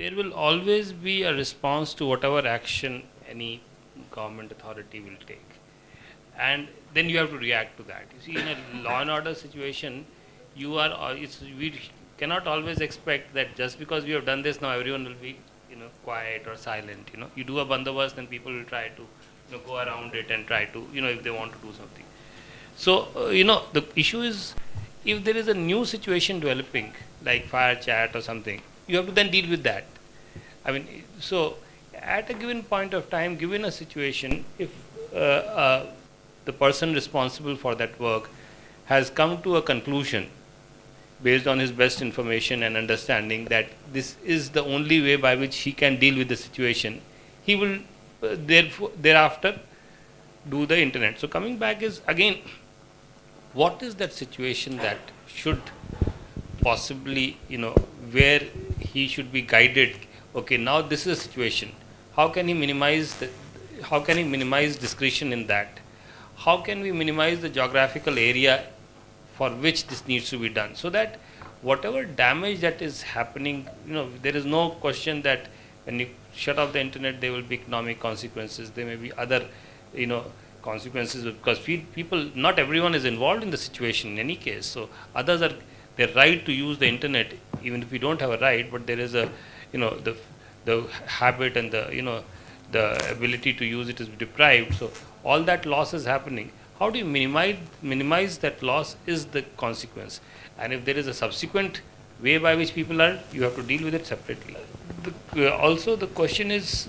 there will always be a response to whatever action any government authority will take. And then you have to react to that. You see, in a law and order situation, we cannot always expect that just because we have done this, now everyone will be, quiet or silent. You do a bandobast, then people will try to, go around it and try to, if they want to do something. So, the issue is, if there is a new situation developing, like fire chat or something, you have to then deal with that. I mean, so at a given point of time, given a situation, if the person responsible for that work has come to a conclusion based on his best information and understanding that this is the only way by which he can deal with the situation, he will thereafter do the internet. So coming back is again, what is that situation that should possibly, where he should be guided? Okay, now this is a situation. How can he minimize discretion in that? How can we minimize the geographical area for which this needs to be done, so that whatever damage that is happening, there is no question that when you shut off the internet, there will be economic consequences. There may be other, consequences, because people, not everyone is involved in the situation in any case. So others are their right to use the internet, even if we don't have a right, but there is a, the habit and the ability to use it is deprived. So all that loss is happening. How do you minimize that loss is the consequence. And if there is a subsequent way by which people are, you have to deal with it separately. Also the question is,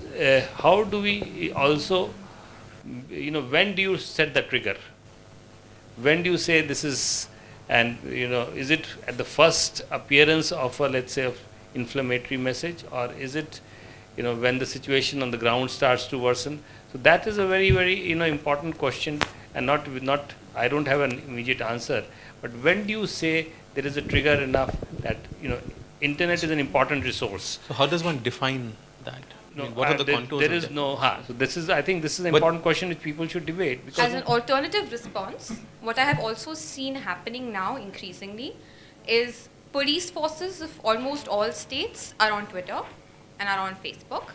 how do we also, when do you set the trigger? When do you say this is, and is it at the first appearance of a, let's say, inflammatory message, or is it, when the situation on the ground starts to worsen? So that is a very, very, important question, and not I don't have an immediate answer. But when do you say there is a trigger enough that, internet is an important resource? So how does one define that? No, what are the contours? There is no. So this is, I think, this is an important question which people should debate. Because as an alternative response, what I have also seen happening now increasingly is police forces of almost all states are on Twitter and are on Facebook,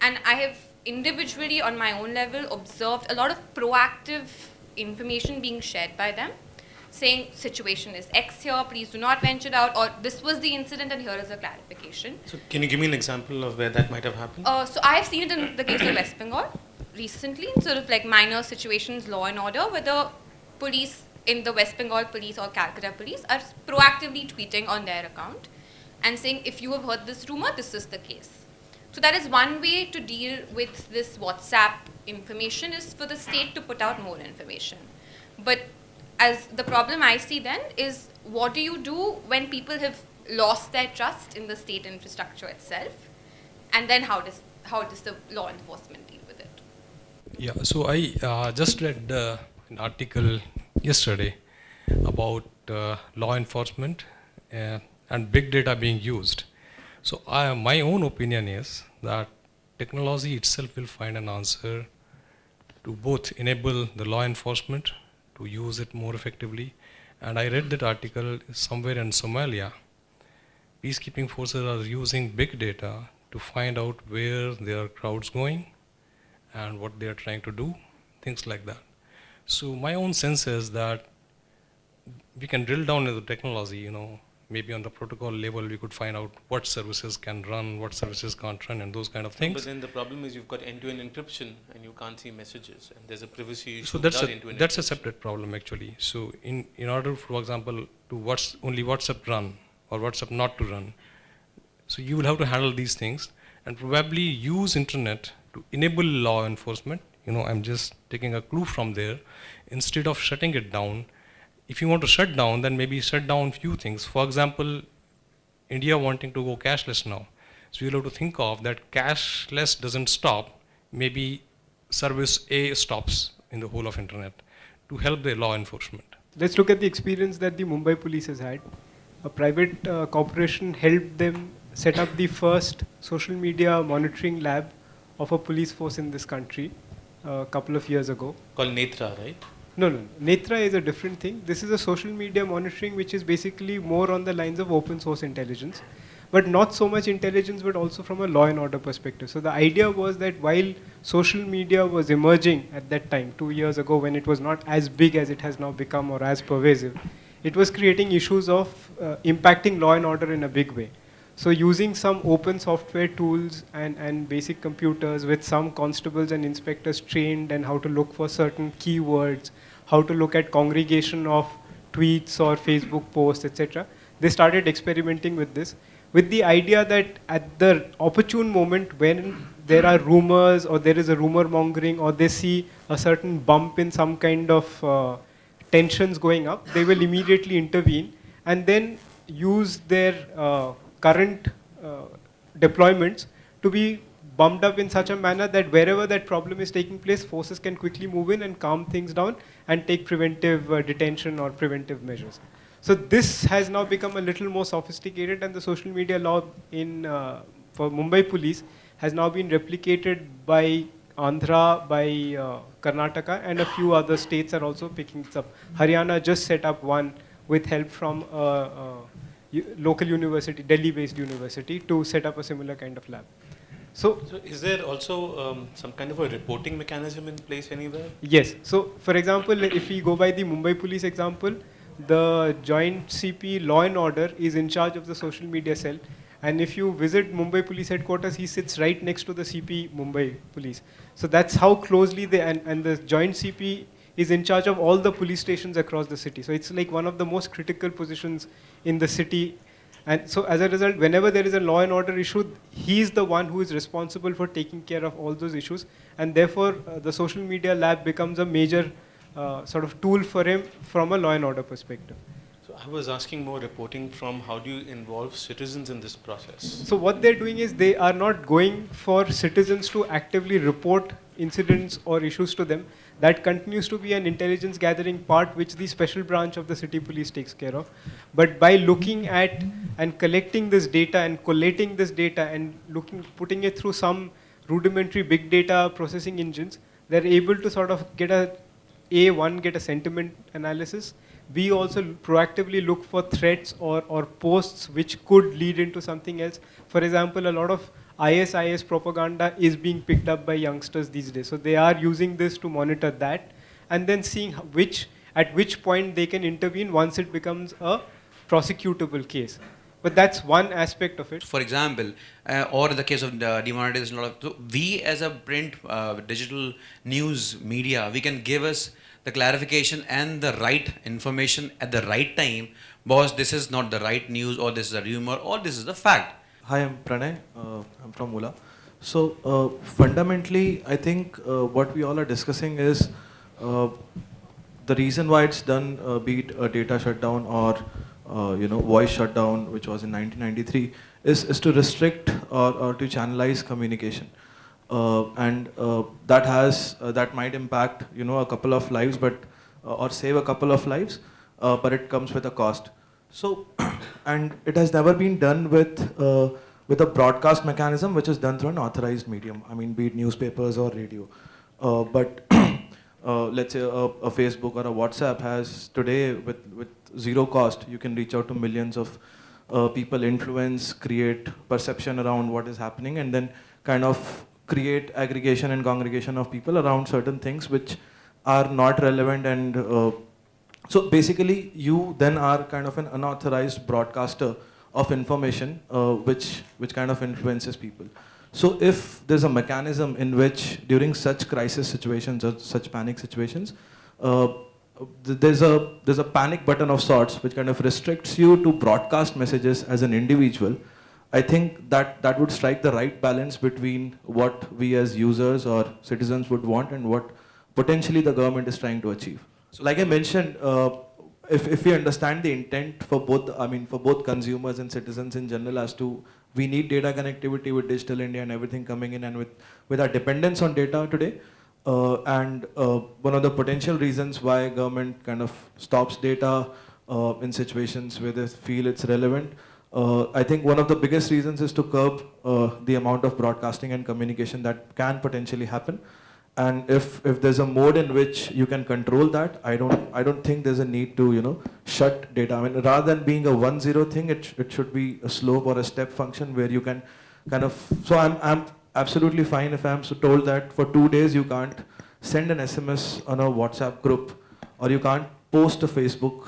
and I have individually on my own level observed a lot of proactive information being shared by them, saying situation is X here, please do not venture out, or this was the incident and here is a clarification. So can you give me an example of where that might have happened? So I have seen it in the case of West Bengal recently, sort of like minor situations, law and order, where the police in the West Bengal police or Calcutta police are proactively tweeting on their account and saying, if you have heard this rumor, this is the case. So that is one way to deal with this WhatsApp information, is for the state to put out more information. But as the problem I see then is, what do you do when people have lost their trust in the state infrastructure itself, and then how does the law enforcement deal with it? Yeah, so I just read an article yesterday about law enforcement and big data being used. So my own opinion is that technology itself will find an answer to both enable the law enforcement to use it more effectively. And I read that article somewhere in Somalia, peacekeeping forces are using big data to find out where there are crowds going and what they are trying to do, things like that. So my own sense is that we can drill down into the technology, maybe on the protocol level we could find out what services can run, what services can't run, and those kind of things. But then the problem is you've got end-to-end encryption and you can't see messages, and there's a privacy issue. So that's a separate problem actually. So in order, for example, to only WhatsApp run or WhatsApp not to run, so you will have to handle these things and probably use internet to enable law enforcement. I'm just taking a clue from there. Instead of shutting it down, if you want to shut down, then maybe shut down few things. For example, India wanting to go cashless now. So you'll have to think of that cashless doesn't stop. Maybe service A stops in the whole of internet to help the law enforcement. Let's look at the experience that the Mumbai police has had. A private corporation helped them set up the first social media monitoring lab of a police force in this country a couple of years ago. Called Netra, right? No. Netra is a different thing. This is a social media monitoring which is basically more on the lines of open source intelligence. but not so much intelligence, but also from a law and order perspective. So the idea was that while social media was emerging at that time, 2 years ago, when it was not as big as it has now become or as pervasive, it was creating issues of impacting law and order in a big way. So using some open software tools and basic computers with some constables and inspectors trained and how to look for certain keywords, how to look at congregation of tweets or Facebook posts, etc. They started experimenting with this, with the idea that at the opportune moment when there are rumors or there is a rumor mongering or they see a certain bump in some kind of tensions going up, they will immediately intervene and then use their current deployments to be bumped up in such a manner that wherever that problem is taking place, forces can quickly move in and calm things down and take preventive detention or preventive measures. So this has now become a little more sophisticated, and the social media law for Mumbai police has now been replicated by Andhra, by Karnataka, and a few other states are also picking this up. Haryana just set up one with help from local university, Delhi-based university, to set up a similar kind of lab. So is there also some kind of a reporting mechanism in place anywhere? Yes. So, for example, if we go by the Mumbai police example, the Joint CP Law and Order is in charge of the social media cell. And if you visit Mumbai Police Headquarters, he sits right next to the CP Mumbai Police. So that's how closely they, and the Joint CP is in charge of all the police stations across the city. So it's like one of the most critical positions in the city. And so as a result, whenever there is a law and order issue, he is the one who is responsible for taking care of all those issues. And therefore, the social media lab becomes a major sort of tool for him from a law and order perspective. So I was asking more reporting from how do you involve citizens in this process? So what they're doing is they are not going for citizens to actively report incidents or issues to them. That continues to be an intelligence gathering part which the special branch of the city police takes care of. But by looking at and collecting this data and collating this data and putting it through some rudimentary big data processing engines, they're able to sort of get a sentiment analysis. We also proactively look for threats or posts which could lead into something else. For example, a lot of IS propaganda is being picked up by youngsters these days. So they are using this to monitor that and then seeing at which point they can intervene once it becomes a prosecutable case. But that's one aspect of it. For example, or in the case of demonetization, so we as a print digital news media, we can give us the clarification and the right information at the right time. Boss, this is not the right news, or this is a rumor, or this is the fact. Hi, I'm Pranay. I'm from Ola. So fundamentally, I think what we all are discussing is the reason why it's done, be it a data shutdown or voice shutdown, which was in 1993, is to restrict or to channelize communication. And that might impact a couple of lives, but or save a couple of lives, but it comes with a cost. So, and it has never been done with a broadcast mechanism, which is done through an authorized medium. I mean, be it newspapers or radio. But let's say a Facebook or a WhatsApp has today with zero cost, you can reach out to millions of people, influence, create perception around what is happening, and then kind of create aggregation and congregation of people around certain things which are not relevant. And so basically you then are kind of an unauthorized broadcaster of information which kind of influences people. So if there's a mechanism in which during such crisis situations or such panic situations, there's a panic button of sorts which kind of restricts you to broadcast messages as an individual, I think that would strike the right balance between what we as users or citizens would want and what potentially the government is trying to achieve. So like I mentioned, if we understand the intent for both consumers and citizens in general as to we need data connectivity with Digital India and everything coming in, and with our dependence on data today, and one of the potential reasons why government kind of stops data in situations where they feel it's relevant, I think one of the biggest reasons is to curb the amount of broadcasting and communication that can potentially happen. and if there's a mode in which you can control that, I don't think there's a need to, you know, shut data. I mean, rather than being a 1-0 thing, it should be a slope or a step function where you can kind of. So I'm absolutely fine if I'm so told that for 2 days you can't send an SMS on a WhatsApp group, or you can't post a Facebook,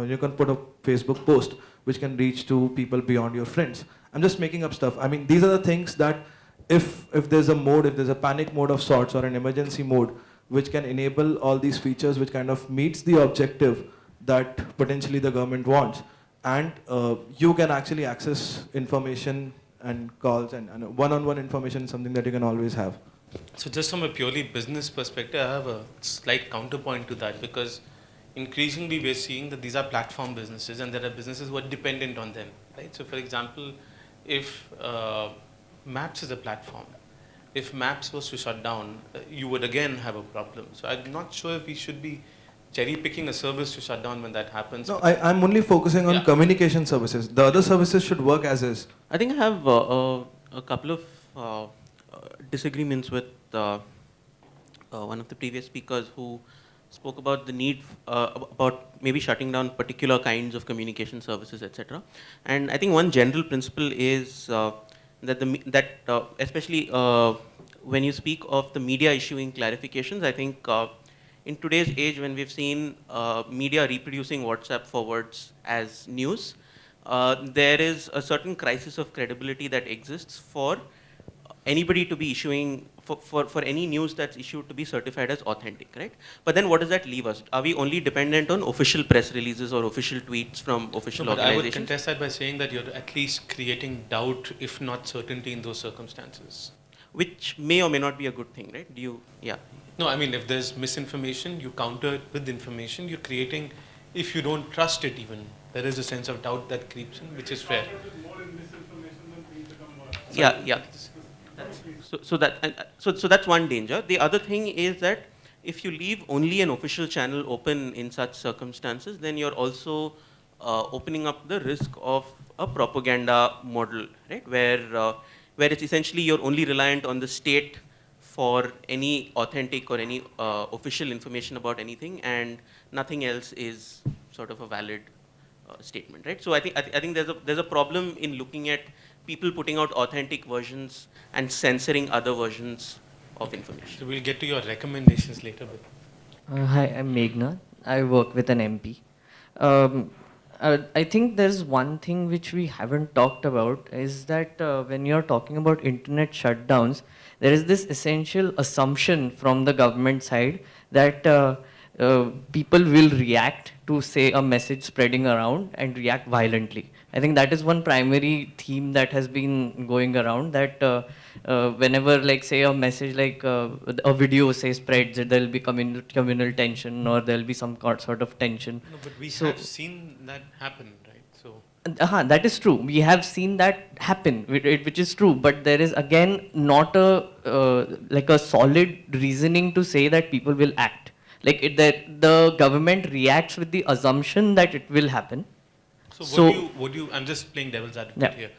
you can put a Facebook post which can reach to people beyond your friends. I'm just making up stuff. I mean, these are the things that if there's a mode, if there's a panic mode of sorts or an emergency mode, which can enable all these features, which kind of meets the objective that potentially the government wants, and you can actually access information and calls and one-on-one information is something that you can always have. So just from a purely business perspective, I have a slight counterpoint to that, because increasingly we're seeing that these are platform businesses and there are businesses who are dependent on them, right? So for example, if Maps is a platform, if Maps was to shut down, you would again have a problem. So I'm not sure if we should be cherry picking a service to shut down when that happens. No, I'm only focusing on communication services. The other services should work as is. I think I have a couple of disagreements with one of the previous speakers who spoke about the need about maybe shutting down particular kinds of communication services, etc. And I think one general principle is that especially when you speak of the media issuing clarifications, I think in today's age when we've seen media reproducing WhatsApp forwards as news, there is a certain crisis of credibility that exists for anybody to be issuing, for any news that's issued to be certified as authentic, right? But then what does that leave us? Are we only dependent on official press releases or official tweets from official organizations? I would contest that by saying that you're at least creating doubt, if not certainty, in those circumstances. Which may or may not be a good thing, right? Do you, yeah. No, I mean, if there's misinformation, you counter it with information. You're creating, if you don't trust it even, there is a sense of doubt that creeps in, which is fair. Yeah. So that's one danger. The other thing is that if you leave only an official channel open in such circumstances, then you're also opening up the risk of a propaganda model, right? Where it's essentially you're only reliant on the state for any authentic or any official information about anything, and nothing else is sort of a valid statement, right? So I think there's a problem in looking at people putting out authentic versions and censoring other versions of information. So we'll get to your recommendations later. Hi, I'm Meghna. I work with an MP. I think there's one thing which we haven't talked about is that when you're talking about internet shutdowns, there is this essential assumption from the government side that people will react to, say, a message spreading around and react violently. I think that is one primary theme that has been going around, that whenever, like, say, a message like a video, say, spreads, there will be communal tension or there will be some sort of tension. No, but we have seen that happen, right? So that is true. We have seen that happen, which is true. But there is, again, not a like a solid reasoning to say that people will act. Like the government reacts with the assumption that it will happen. So would you, I'm just playing devil's advocate here.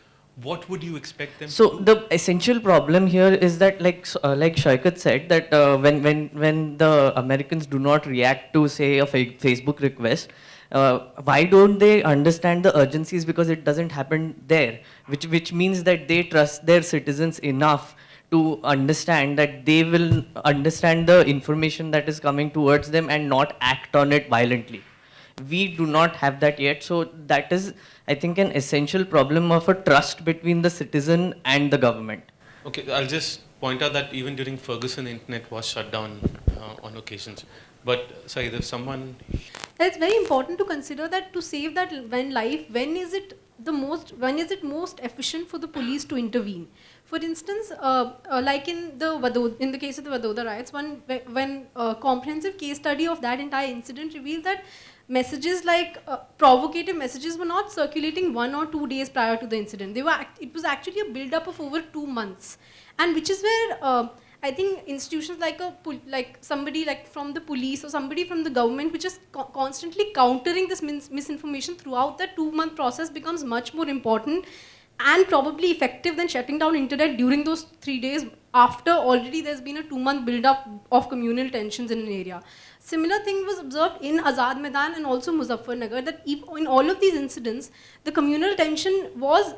What would you expect them to do? So the essential problem here is that, like Shaikat said, that when the Americans do not react to, say, a Facebook request, why don't they understand the urgencies? Because it doesn't happen there, which means that they trust their citizens enough to understand that they will understand the information that is coming towards them and not act on it violently. We do not have that yet, so that is, I think, an essential problem of a trust between the citizen and the government. Okay, I'll just point out that even during Ferguson, the internet was shut down on occasions. But sorry, there's someone. It's very important to consider that to save that life, when is it most efficient for the police to intervene? For instance, like in the case of the Vadodara riots, when comprehensive case study of that entire incident revealed that messages like provocative messages were not circulating 1 or 2 days prior to the incident. It was actually a build-up of over 2 months, and which is where I think institutions like somebody like from the police or somebody from the government, which is constantly countering this misinformation throughout that 2-month process, becomes much more important and probably effective than shutting down internet during those 3 days after already there's been a 2-month build-up of communal tensions in an area. Similar thing was observed in Azad Maidan and also Muzaffarnagar, that in all of these incidents, the communal tension was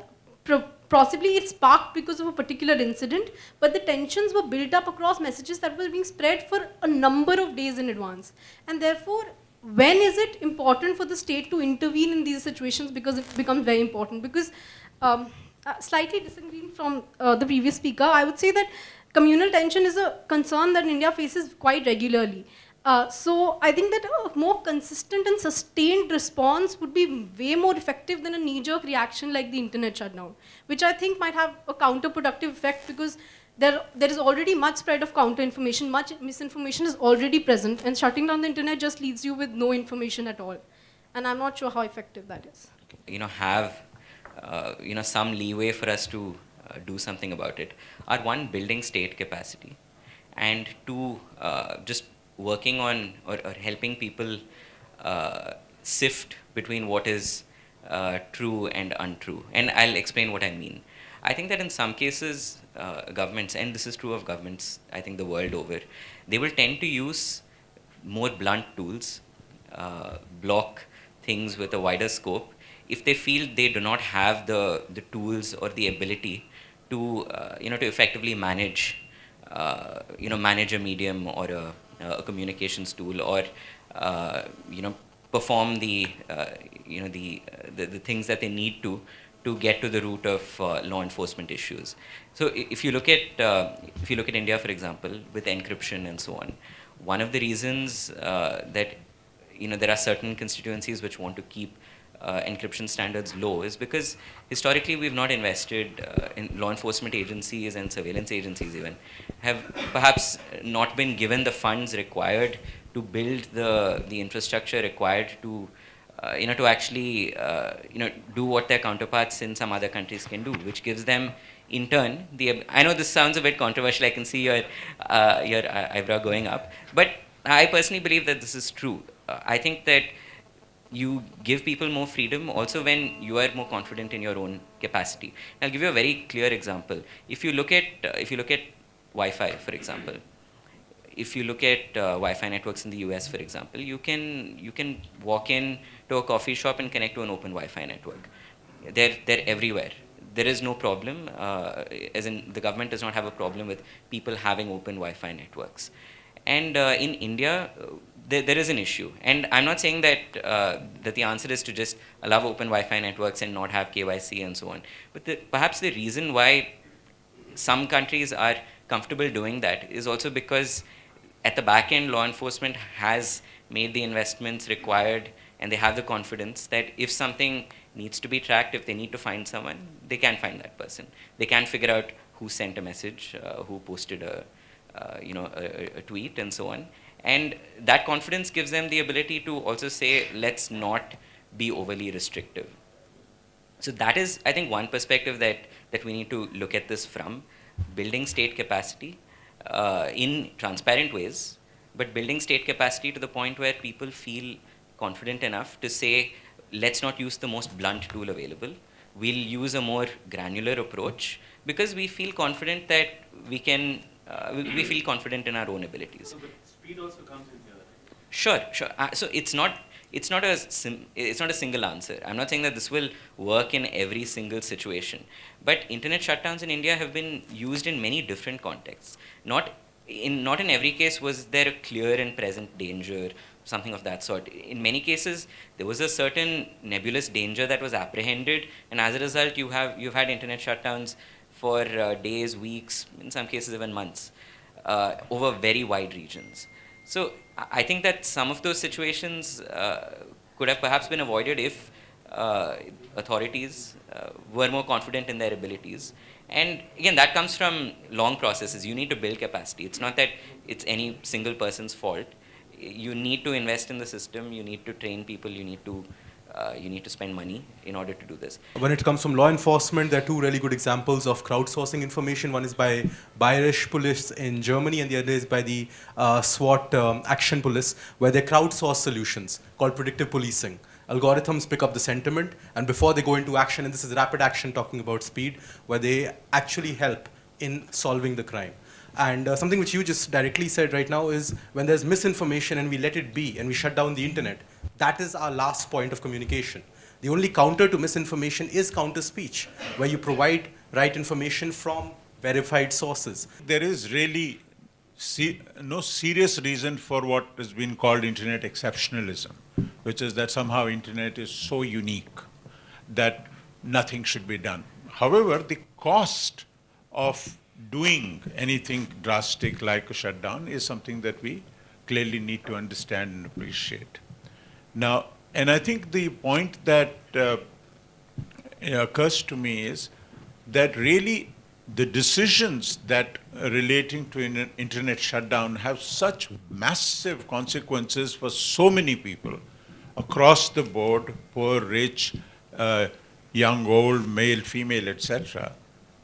possibly it sparked because of a particular incident, but the tensions were built up across messages that were being spread for a number of days in advance. And therefore, when is it important for the state to intervene in these situations? Because it becomes very important. Because slightly disagreeing from the previous speaker, I would say that communal tension is a concern that India faces quite regularly. So I think that a more consistent and sustained response would be way more effective than a knee-jerk reaction like the internet shutdown, which I think might have a counterproductive effect because there is already much spread of counter-information, much misinformation is already present, and shutting down the internet just leaves you with no information at all. And I'm not sure how effective that is. Have some leeway for us to do something about it are one, building state capacity, and two, just working on or helping people sift between what is true and untrue. And I'll explain what I mean. I think that in some cases, governments, and this is true of governments, I think the world over, they will tend to use more blunt tools, block things with a wider scope, if they feel they do not have the tools or the ability to, to effectively manage, manage a medium or a communications tool, or perform the things that they need to get to the root of law enforcement issues. So if you look at India, for example, with encryption and so on, one of the reasons that there are certain constituencies which want to keep encryption standards low is because historically we've not invested in law enforcement agencies, and surveillance agencies even have perhaps not been given the funds required to build the infrastructure required to to actually do what their counterparts in some other countries can do, which gives them in turn I know this sounds a bit controversial, I can see your eyebrow going up, but I personally believe that this is true. I think that you give people more freedom also when you are more confident in your own capacity. I'll give you a very clear example. If you look at Wi-Fi, for example, if you look at Wi-Fi networks in the US, for example, you can walk in to a coffee shop and connect to an open Wi-Fi network. They're everywhere. There is no problem, as in the government does not have a problem with people having open Wi-Fi networks. And in India, there is an issue. And I'm not saying that that the answer is to just allow open Wi-Fi networks and not have KYC and so on. But perhaps the reason why some countries are comfortable doing that is also because at the back end, law enforcement has made the investments required, and they have the confidence that if something needs to be tracked, if they need to find someone, they can find that person. They can figure out who sent a message, who posted a tweet, and so on. And that confidence gives them the ability to also say, let's not be overly restrictive. So that is, I think, one perspective that we need to look at this from, building state capacity in transparent ways, but building state capacity to the point where people feel confident enough to say, let's not use the most blunt tool available. We'll use a more granular approach because we feel confident that we can, we feel confident in our own abilities. So, but speed also comes in here. Sure. So it's not a single answer. I'm not saying that this will work in every single situation, but internet shutdowns in India have been used in many different contexts. Not in every case was there a clear and present danger, something of that sort. In many cases, there was a certain nebulous danger that was apprehended, and as a result, you've had internet shutdowns for days, weeks, in some cases even months, over very wide regions. So I think that some of those situations could have perhaps been avoided if authorities were more confident in their abilities. And again, that comes from long processes. You need to build capacity. It's not that it's any single person's fault. You need to invest in the system. You need to train people. You need to spend money in order to do this. When it comes from law enforcement, there are two really good examples of crowdsourcing information. One is by Bayerisch Police in Germany, and the other is by the SWAT Action Police, where they crowdsource solutions called predictive policing. algorithms pick up the sentiment, and before they go into action, and this is rapid action talking about speed, where they actually help in solving the crime. And something which you just directly said right now is when there's misinformation and we let it be and we shut down the internet, that is our last point of communication. The only counter to misinformation is counter speech, where you provide right information from verified sources. There is really no serious reason for what has been called internet exceptionalism, which is that somehow internet is so unique that nothing should be done. However, the cost of doing anything drastic like a shutdown is something that we clearly need to understand and appreciate. Now, and I think the point that occurs to me is that really the decisions that relating to an internet shutdown have such massive consequences for so many people across the board, poor, rich, young, old, male, female, etc.,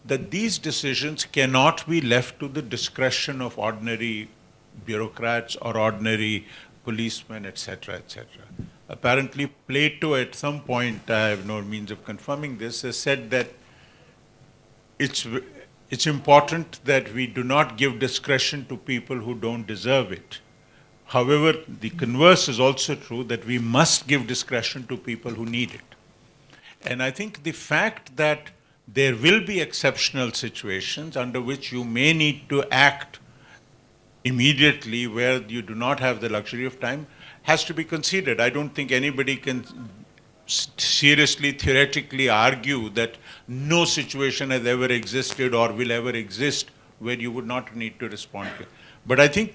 that these decisions cannot be left to the discretion of ordinary bureaucrats or ordinary policemen, etc., etc. Apparently, Plato at some point, I have no means of confirming this, has said that it's important that we do not give discretion to people who don't deserve it. However, the converse is also true, that we must give discretion to people who need it. And I think the fact that there will be exceptional situations under which you may need to act immediately where you do not have the luxury of time has to be considered. I don't think anybody can seriously, theoretically argue that no situation has ever existed or will ever exist where you would not need to respond to it. But I think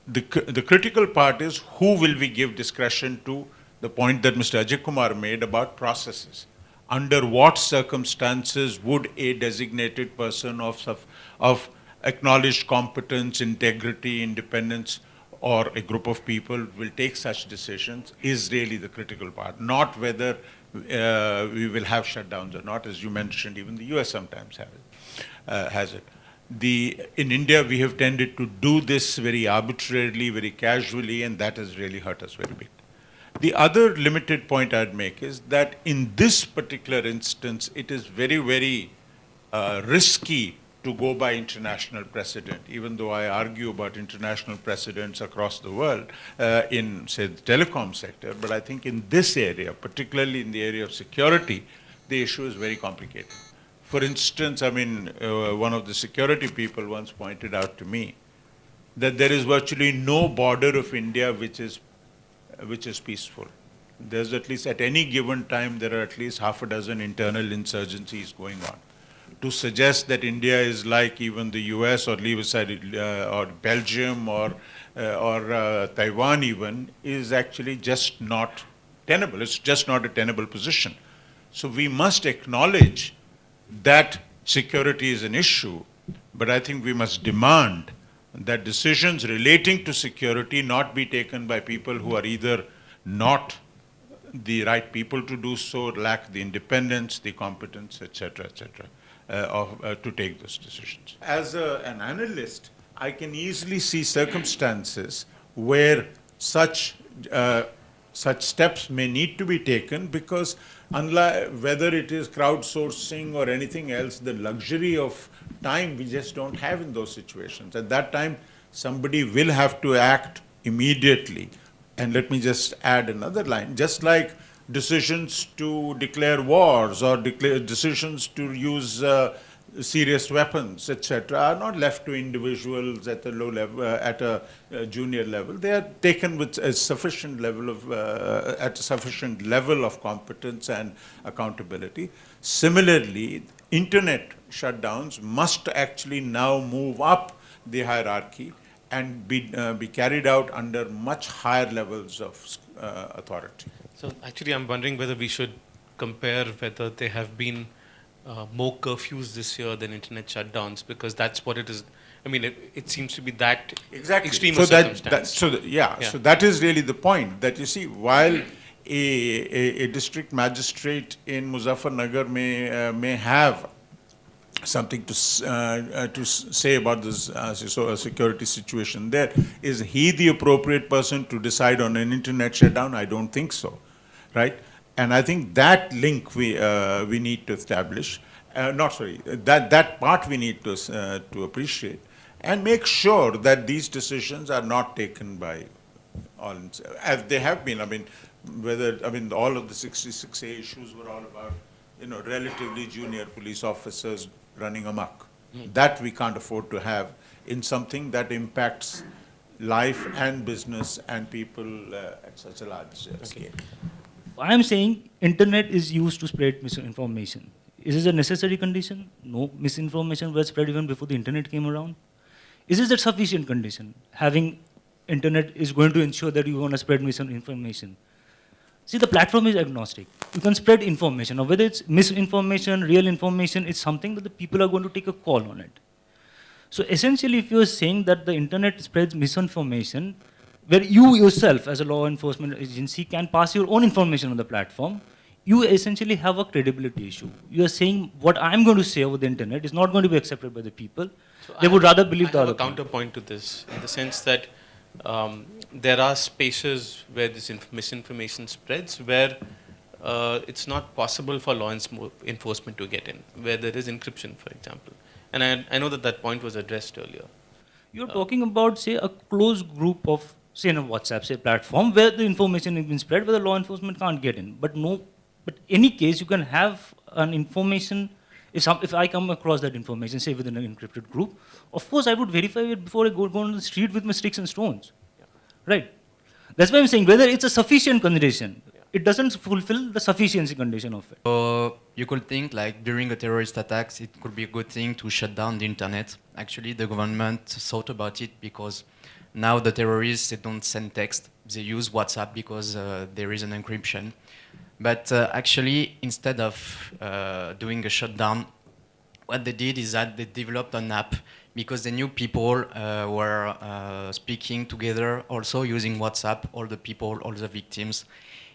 the critical part is who will we give discretion to, the point that Mr. Ajay Kumar made about processes. Under what circumstances would a designated person of acknowledged competence, integrity, independence, or a group of people will take such decisions is really the critical part, not whether we will have shutdowns or not. As you mentioned, even the US sometimes has it. In India, we have tended to do this very arbitrarily, very casually, and that has really hurt us very big. The other limited point I'd make is that in this particular instance, it is very, very risky to go by international precedent, even though I argue about international precedents across the world in, say, the telecom sector. But I think in this area, particularly in the area of security, the issue is very complicated. For instance, I mean, one of the security people once pointed out to me that there is virtually no border of India which is peaceful. There's at least, at any given time, there are at least half a dozen internal insurgencies going on. To suggest that India is like even the US or leave aside or Belgium or Taiwan even is actually just not tenable. It's just not a tenable position. So we must acknowledge that security is an issue, but I think we must demand that decisions relating to security not be taken by people who are either not the right people to do so, lack the independence, the competence, etc., etc., to take those decisions. As an analyst, I can easily see circumstances where such steps may need to be taken because unlike whether it is crowdsourcing or anything else, the luxury of time we just don't have in those situations. At that time, somebody will have to act immediately. And let me just add another line. Just like decisions to declare wars or decisions to use serious weapons, etc., are not left to individuals at a low level, at a junior level. They are taken with a sufficient level of, at a sufficient level of competence and accountability. Similarly, internet shutdowns must actually now move up the hierarchy and be carried out under much higher levels of authority. So actually, I'm wondering whether we should compare whether there have been more curfews this year than internet shutdowns, because that's what it is. I mean, it seems to be that extreme so a circumstance. so that is really the point, that you see, while a district magistrate in Muzaffarnagar may have something to say about this security situation there, is he the appropriate person to decide on an internet shutdown? I don't think so, right? And I think that link we need to establish. That part we need to appreciate and make sure that these decisions are not taken by all, as they have been. All of the 66A issues were all about, relatively junior police officers running amok. That we can't afford to have in something that impacts life and business and people at such a large scale. I am saying internet is used to spread misinformation. Is this a necessary condition? No, misinformation was spread even before the internet came around. Is this a sufficient condition? Having internet is going to ensure that you want to spread misinformation. See, the platform is agnostic. You can spread information, or whether it's misinformation, real information, it's something that the people are going to take a call on it. So essentially, if you're saying that the internet spreads misinformation, where you yourself as a law enforcement agency can pass your own information on the platform, you essentially have a credibility issue. You are saying what I'm going to say over the internet is not going to be accepted by the people. So they would rather believe the I other have a counterpoint to this, in the sense that there are spaces where this misinformation spreads, where it's not possible for law enforcement to get in, where there is encryption, for example. And I know that point was addressed earlier. You're talking about, say, a closed group of, say, in a WhatsApp, say, platform where the information has been spread, where the law enforcement can't get in. But any case, you can have an information. If I come across that information, say, within an encrypted group, of course, I would verify it before I go on the street with my sticks and stones. Yeah. Right? That's why I'm saying whether it's a sufficient condition. Yeah. It doesn't fulfill the sufficiency condition of it. You could think like during a terrorist attacks, it could be a good thing to shut down the internet. Actually, the government thought about it because now the terrorists, they don't send text. They use WhatsApp because there is an encryption. But actually, instead of doing a shutdown, what they did is that they developed an app because they knew people were speaking together, also using WhatsApp, all the people, all the victims.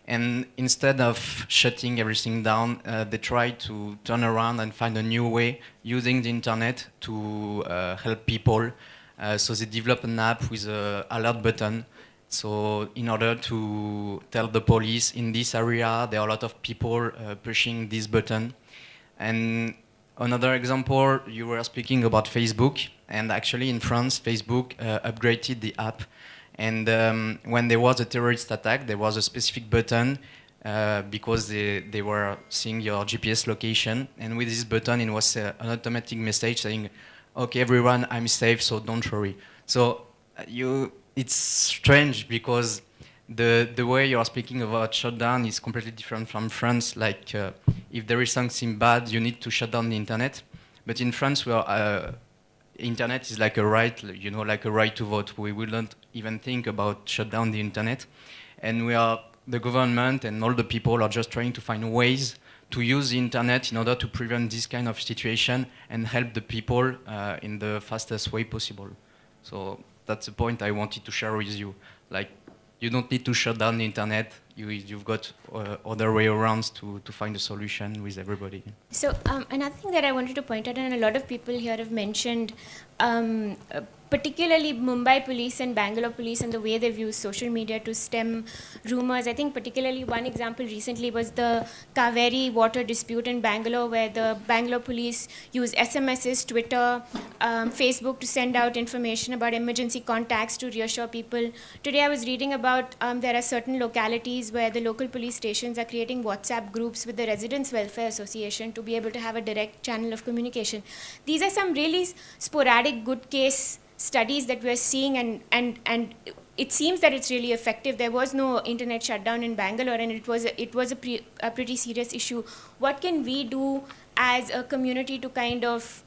And instead of shutting everything down, they tried to turn around and find a new way using the internet to help people. So they developed an app with an alert button. So in order to tell the police in this area, there are a lot of people pushing this button. And another example, you were speaking about Facebook. And actually in France, Facebook upgraded the app. And when there was a terrorist attack, there was a specific button because they were seeing your GPS location. And with this button, it was an automatic message saying, okay, everyone, I'm safe, so don't worry. So it's strange because the way you're speaking about shutdown is completely different from France. Like if there is something bad, you need to shut down the internet. But in France, where internet is like a right, like a right to vote. We wouldn't even think about shut down the internet. And the government and all the people are just trying to find ways to use the internet in order to prevent this kind of situation and help the people in the fastest way possible. So that's the point I wanted to share with you. Like, you don't need to shut down the internet. You've got other way around to find a solution with everybody. So another thing that I wanted to point out, and a lot of people here have mentioned, particularly Mumbai police and Bangalore police and the way they've used social media to stem rumors. I think particularly one example recently was the Kaveri water dispute in Bangalore, where the Bangalore police used SMSs, Twitter, Facebook to send out information about emergency contacts to reassure people. Today I was reading about there are certain localities where the local police stations are creating WhatsApp groups with the Residents Welfare Association to be able to have a direct channel of communication. These are some really sporadic good case studies that we're seeing, and it seems that it's really effective. There was no internet shutdown in Bangalore, and it was a pretty serious issue. What can we do as a community to kind of,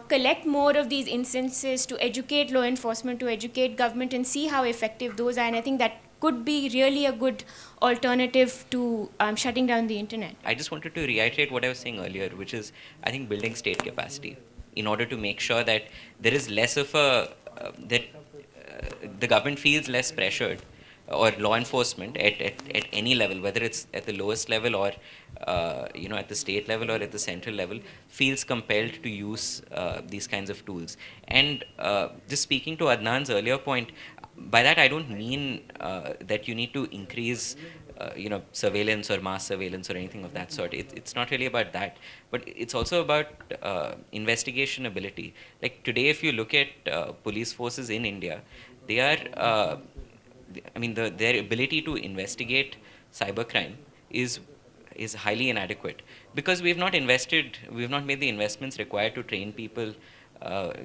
collect more of these instances, to educate law enforcement, to educate government, and see how effective those are? And I think that could be really a good alternative to shutting down the internet. I just wanted to reiterate what I was saying earlier, which is, I think, building state capacity in order to make sure that there is less of that the government feels less pressured, or law enforcement at any level, whether it's at the lowest level or at the state level or at the central level, feels compelled to use these kinds of tools. And just speaking to Adnan's earlier point, by that I don't mean that you need to increase surveillance or mass surveillance or anything of that sort. It's not really about that, but it's also about investigation ability. Like today, if you look at police forces in India, they are, their ability to investigate cybercrime is highly inadequate because we've not made the investments required to train people,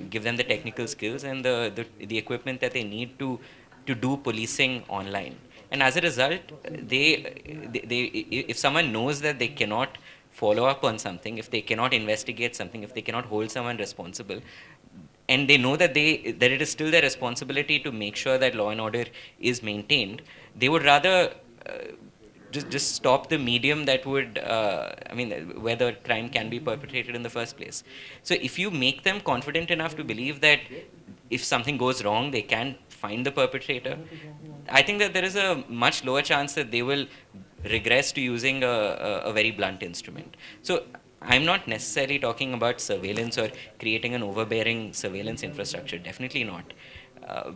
give them the technical skills and the equipment that they need to do policing online. And as a result, if someone knows that they cannot follow up on something, if they cannot investigate something, if they cannot hold someone responsible, and they know that it is still their responsibility to make sure that law and order is maintained, they would rather just stop the medium that would, where the crime can be perpetrated in the first place. So if you make them confident enough to believe that if something goes wrong, they can find the perpetrator, I think that there is a much lower chance that they will regress to using a very blunt instrument. So I'm not necessarily talking about surveillance or creating an overbearing surveillance infrastructure, definitely not.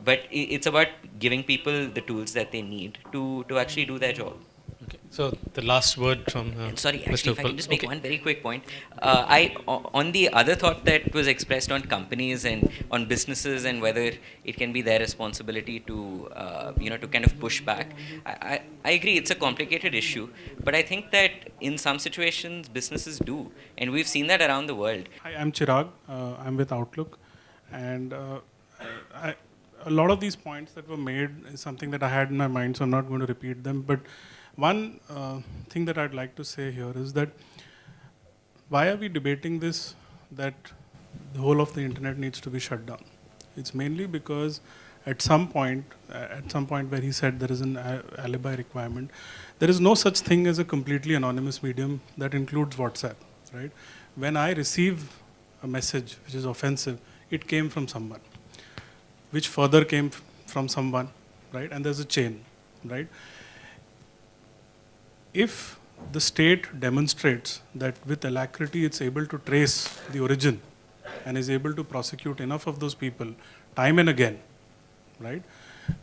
But it's about giving people the tools that they need to actually do their job. Okay. So the last word from sorry, Mr. actually, if I can just make one very quick point. On the other thought that was expressed on companies and on businesses and whether it can be their responsibility to, to kind of push back. I agree, it's a complicated issue, but I think that in some situations businesses do, and we've seen that around the world. Hi, I'm Chirag. I'm with Outlook, and a lot of these points that were made is something that I had in my mind, so I'm not going to repeat them. But one thing that I'd like to say here is that why are we debating this, that the whole of the internet needs to be shut down? It's mainly because at some point where he said there is an alibi requirement, there is no such thing as a completely anonymous medium that includes WhatsApp, right? When I receive a message which is offensive, it came from someone, which further came from someone, right? And there's a chain, right? If the state demonstrates that with alacrity it's able to trace the origin and is able to prosecute enough of those people time and again, right?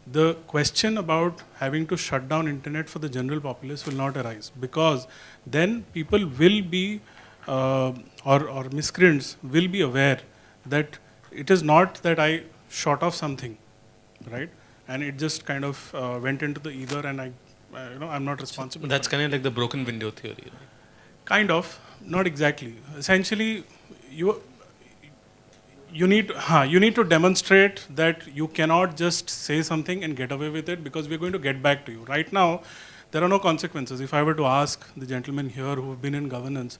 The question about having to shut down internet for the general populace will not arise, because then people will be, or miscreants will be aware that it is not that I shot off something, right? And it just kind of went into the ether and I'm not responsible. That's kind of like the broken window theory, right? Kind of, not exactly. Essentially, you need to demonstrate that you cannot just say something and get away with it, because we're going to get back to you. Right now, there are no consequences. If I were to ask the gentlemen here who have been in governance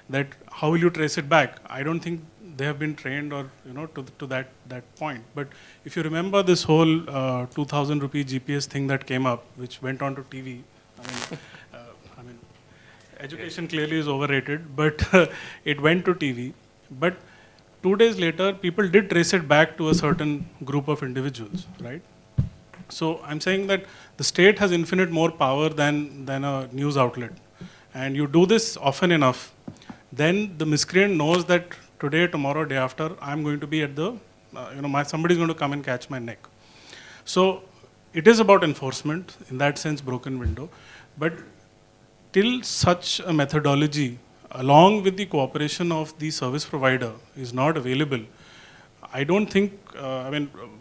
that how will you trace it back, I don't think they have been trained or to that point. But if you remember this whole 2,000 rupee GPS thing that came up, which went on to TV, education clearly is overrated, but it went to TV. But 2 days later, people did trace it back to a certain group of individuals, right? So I'm saying that the state has infinite more power than a news outlet. And you do this often enough, then the miscreant knows that today, tomorrow, day after, I'm going to be at the, somebody's going to come and catch my neck. So it is about enforcement, in that sense, broken window. But till such a methodology, along with the cooperation of the service provider, is not available, I don't think,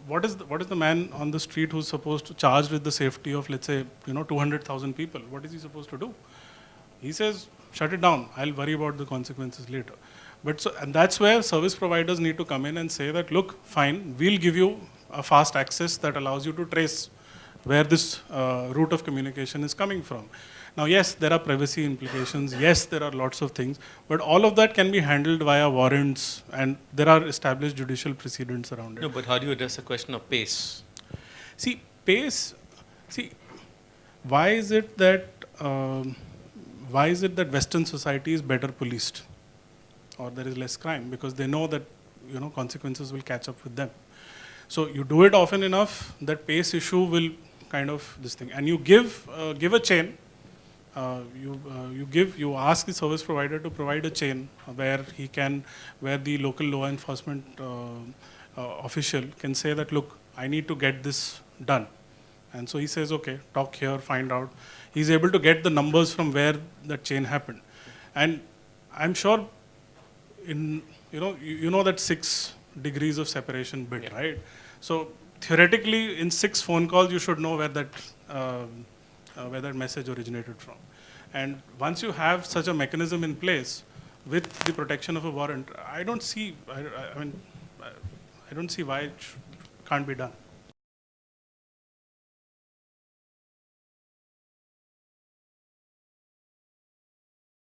what is the man on the street who's supposed to charged with the safety of, let's say, 200,000 people? What is he supposed to do? He says, shut it down. I'll worry about the consequences later. And that's where service providers need to come in and say that, look, fine, we'll give you a fast access that allows you to trace where this route of communication is coming from. Now, yes, there are privacy implications. Yes, there are lots of things. But all of that can be handled via warrants, and there are established judicial precedents around it. No, but how do you address the question of pace? See, pace, why is it that Western society is better policed, or there is less crime? Because they know that consequences will catch up with them. So you do it often enough, that pace issue will kind of this thing, and you give a chain. You ask the service provider to provide a chain where the local law enforcement official can say that, look, I need to get this done, And so he says, okay, talk here, find out. He's able to get the numbers from where that chain happened. And I'm sure you know that 6 degrees of separation bit, right? So theoretically, in 6 phone calls, you should know where that message originated from. And once you have such a mechanism in place with the protection of a warrant, I don't see why it can't be done.